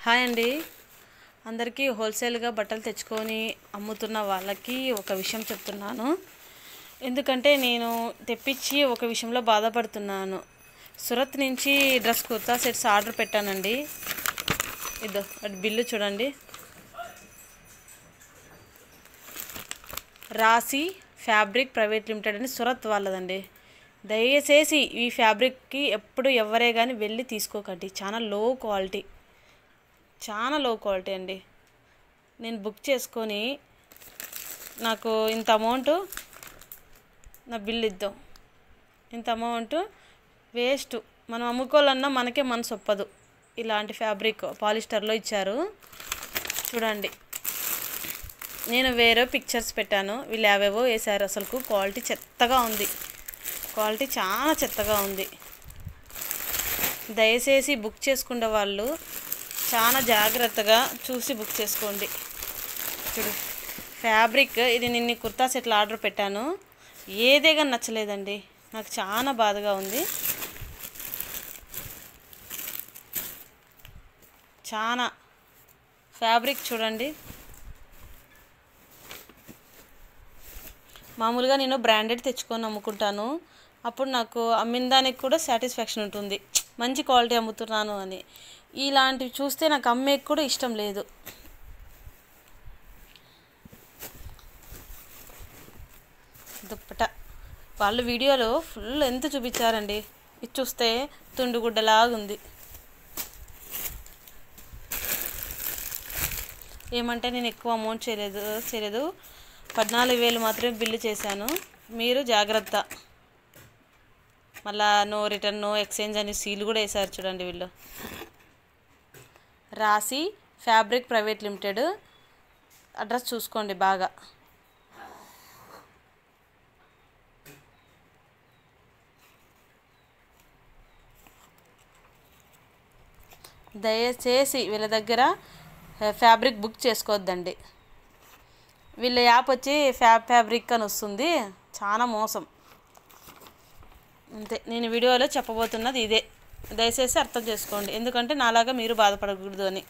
Hi అండి. అందరికీ హోల్సేల్గా బట్టలు తెచ్చుకొని అమ్ముతున్న వాళ్ళకి ఒక విషయం చెప్తున్నాను. ఎందుకంటే నేను తెప్పించి ఒక విషయంలో బాధపడుతున్నాను. సూరత్ నుంచి డ్రెస్ కుర్తా సెట్స్ ఆర్డర్ పెట్టానండి. ఇదో బిల్లు చూడండి. రాశి ఫ్యాబ్రిక్ ప్రైవేట్ లిమిటెడ్ అని సూరత్ వాళ్ళదండి. దయచేసి ఈ ఫ్యాబ్రిక్కి ఎప్పుడు ఎవరే కానీ వెళ్ళి తీసుకోకండి. చాలా లో క్వాలిటీ అండి. నేను బుక్ చేసుకొని నాకు ఇంత అమౌంట్ నా బిల్ ఇద్దాం. ఇంత అమౌంట్ వేస్ట్. మనం అమ్ముకోవాలన్నా మనకే మనసు ఒప్పదు. ఇలాంటి ఫ్యాబ్రిక్ పాలిస్టర్లో ఇచ్చారు చూడండి. నేను వేరే పిక్చర్స్ పెట్టాను, వీళ్ళు ఏవేవో వేసారు. అసలు క్వాలిటీ చెత్తగా ఉంది. క్వాలిటీ చాలా చెత్తగా ఉంది. దయచేసి బుక్ చేసుకునే వాళ్ళు చాలా జాగ్రత్తగా చూసి బుక్ చేసుకోండి. చూడు ఫ్యాబ్రిక్ ఇది. నిన్న కుర్తా సెట్లు ఆర్డర్ పెట్టాను, ఏదేగా నచ్చలేదండి. నాకు చాలా బాధగా ఉంది. చాలా ఫ్యాబ్రిక్ చూడండి. మామూలుగా నేను బ్రాండెడ్ తెచ్చుకొని అమ్ముకుంటాను. అప్పుడు నాకు అమ్మిన దానికి కూడా సాటిస్ఫాక్షన్ ఉంటుంది, మంచి క్వాలిటీ అమ్ముతున్నాను అని. ఇలాంటివి చూస్తే నాకు అమ్మేకి కూడా ఇష్టం లేదు. దుప్పట వాళ్ళు వీడియోలో ఫుల్ ఎంత చూపించారండి. ఇది చూస్తే తుండుగుడ్డలాగా ఉంది. ఏమంటే నేను ఎక్కువ అమౌంట్ చేయలేదు 14,000 మాత్రమే బిల్లు చేశాను. మీరు జాగ్రత్త. మళ్ళా నో రిటర్న్ నో ఎక్స్చేంజ్ అని సీల్ కూడా వేశారు చూడండి వీళ్ళు. రాశి ఫ్యాబ్రిక్ ప్రైవేట్ లిమిటెడ్ అడ్రస్ చూసుకోండి బాగా. దయచేసి వీళ్ళ దగ్గర ఫ్యాబ్రిక్ బుక్ చేసుకోవద్దండి. వీళ్ళ యాప్ వచ్చి ఫ్యాబ్రిక్ అని వస్తుంది. చాలా మోసం. అంతే, నేను వీడియోలో చెప్పబోతున్నది ఇదే. దయచేసి అర్థం చేసుకోండి, ఎందుకంటే నాలాగా మీరు బాధపడకూడదు అని.